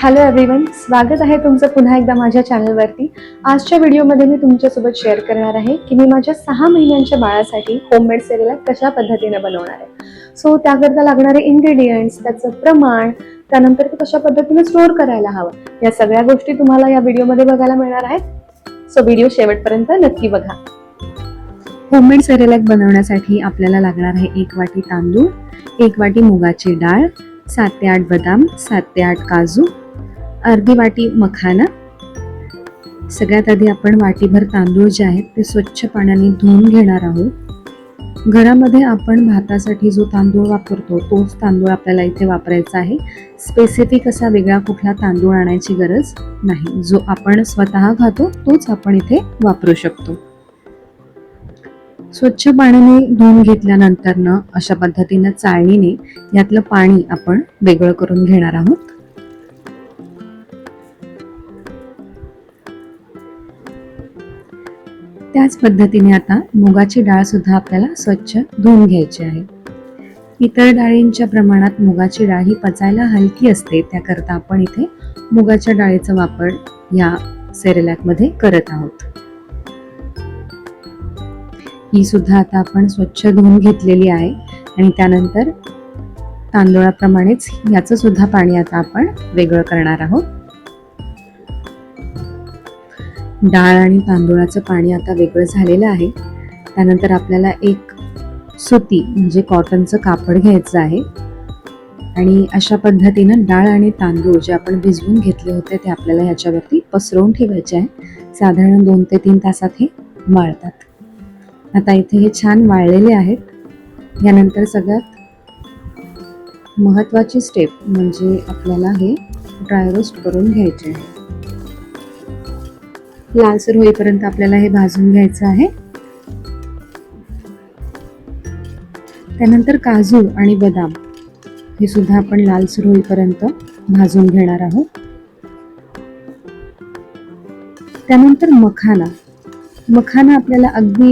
Hello everyone, स्वागत आहे तुमचं पुन्हा एकदा माझ्या चॅनलवरती। आजच्या व्हिडिओमध्ये मी तुमच्यासोबत शेअर करणार आहे की मी माझ्या 6 महिन्यांच्या बाळासाठी होममेड सेरेलॅक कशा पद्धतीने बनवणार आहे। सो त्याकरता लागणारे इन्ग्रेडियंट्स, त्याचं प्रमाण, त्यानंतर ते कशा पद्धतीने स्टोअर करायला हवं, या सगळ्या गोष्टी तुम्हाला या व्हिडिओमध्ये बघायला मिळणार आहेत। सो व्हिडिओ शेवटपर्यंत नक्की बघा। होममेड सेरेलॅक बनवण्यासाठी आपल्याला लागणार आहे 1 वाटी तांदूळ, 1 वाटी मुगाची डाळ, 7 ते 8 बदाम, 7 ते 8 काजू, अर्धी वाटी मखाना। सगळ्यात आधी आपण वाटीभर तांदूळ जे आहेत ते स्वच्छ पाण्याने धुवून घेणार आहोत। घरामध्ये आपण भातासाठी जो तांदूळ वापरतो तोच तांदूळ आपल्याला इथे वापरायचा आहे। स्पेसिफिक असा वेगळा कुठला तांदूळ आणायची गरज नाही, जो आपण स्वतः खातो तोच आपण इथे वापरू शकतो। स्वच्छ पाण्याने धुवून घेतल्यानंतर अशा पद्धतीने चाळणीने यातलं पाणी आपण वेगळं करून घेणार आहोत। त्याच पद्धतीने आता मुगाची डाळ सुद्धा आपल्याला स्वच्छ धुवून घ्यायची आहे। इतर डाळींच्या प्रमाणात मुगाची डाळ ही पचायला हलकी असते, त्याकरता आपण इथे मुगाच्या डाळीचा वापर या सेरेलॅक मध्ये करत आहोत। ही सुद्धा आता आपण स्वच्छ धुवून घेतलेली आहे आणि त्यानंतर तांदूळाप्रमाणेच याचं सुद्धा पाणी आता आपण वेगळं करणार आहोत। डाळ आणि तांदूळाचं पाणी आता वेगळं झालेलं आहे। त्यानंतर आपल्याला एक सुती म्हणजे कॉटनचं कापड घ्यायचं आहे आणि अशा पद्धतीनं डाळ आणि तांदूळ जे आपण भिजवून घेतले होते ते आपल्याला ह्याच्यावरती पसरवून ठेवायचे आहे। साधारण 2 ते 3 तासात हे वाळतात। आता इथे हे छान वाळलेले आहेत। यानंतर सगळ्यात महत्त्वाची स्टेप म्हणजे आपल्याला हे ड्राय रोस्ट करून घ्यायचे आहे। लालसर होईपर्यंत आपल्याला हे भाजून घ्यायचं आहे। त्यानंतर काजू आणि बदाम हे सुद्धा आपण लालसर होईपर्यंत भाजून घेणार आहोत। त्यानंतर मखाना आपल्याला अगदी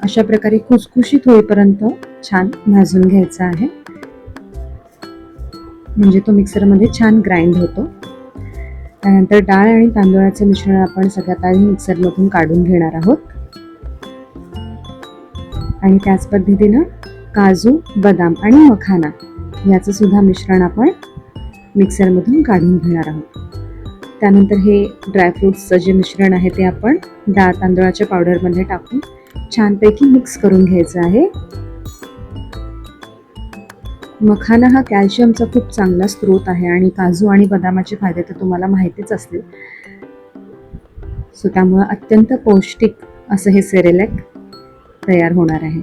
अशा प्रकारे खुसखुशीत होईपर्यंत छान भाजून घ्यायचा आहे, म्हणजे तो मिक्सरमध्ये छान ग्राइंड होतो। त्यानंतर डाळ आणि तांदूळाचे मिश्रण आपण सगळ्यात आधी मिक्सरमधून काढून घेणार आहोत आणि त्याच पद्धतीनं काजू, बदाम आणि मखाना याचं सुद्धा मिश्रण आपण मिक्सरमधून काढून घेणार आहोत। त्यानंतर हे ड्रायफ्रूट्सचं जे मिश्रण आहे ते आपण डाळ तांदूळाच्या पावडरमध्ये टाकून छानपैकी मिक्स करून घ्यायचं आहे। मखाना हा कॅल्शियमचा खूप चांगला स्रोत आहे आणि काजू आणि बदामाचे फायदे तर तुम्हाला माहितीच असतील। सो त्यामुळे अत्यंत पौष्टिक असं हे सेरेलॅक तयार होणार आहे।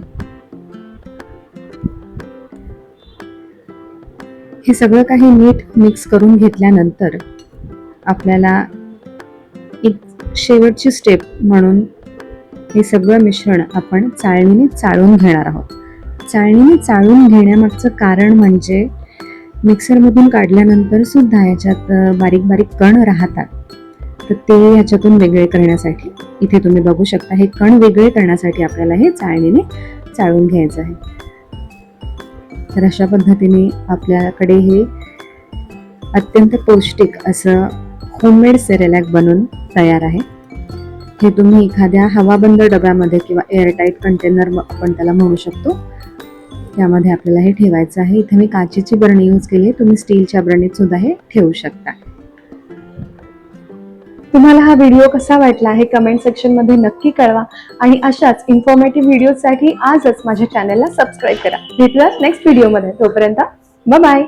हे सगळं काही नीट मिक्स करून घेतल्यानंतर आपल्याला एक शेवटची स्टेप म्हणून हे सगळं मिश्रण आपण चाळणीने चाळून घेणार आहोत। चाळणीने चाळून घेण्यामागचं कारण म्हणजे मिक्सरमधून काढल्यानंतर सुद्धा याच्यात बारीक बारीक कण राहतात, तर ते ह्याच्यातून वेगळे करण्यासाठी इथे तुम्ही बघू शकता हे कण वेगळे करण्यासाठी आपल्याला हे चाळणीने चाळून घ्यायचं आहे। तर अशा पद्धतीने आपल्याकडे हे अत्यंत पौष्टिक असं होममेड सेरेलॅक बनून तयार आहे। हे तुम्ही एखाद्या हवाबंद डब्यामध्ये किंवा एअरटाईट कंटेनर आपण त्याला म्हणू शकतो, त्यामध्ये आपल्याला हे ठेवायचं आहे। इथे मी काचेची बरणी यूज केली आहे, तुम्ही स्टीलच्या बरणीत सुद्धा हे ठेवू शकता। तुम्हाला हा व्हिडिओ कसा वाटला हे कमेंट सेक्शन मध्ये नक्की कळवा आणि अशाच इन्फॉर्मेटिव्ह व्हिडिओसाठी आजच माझ्या चॅनलला सबस्क्राईब करा। भेटूयाच नेक्स्ट व्हिडिओमध्ये, तोपर्यंत बाय बाय।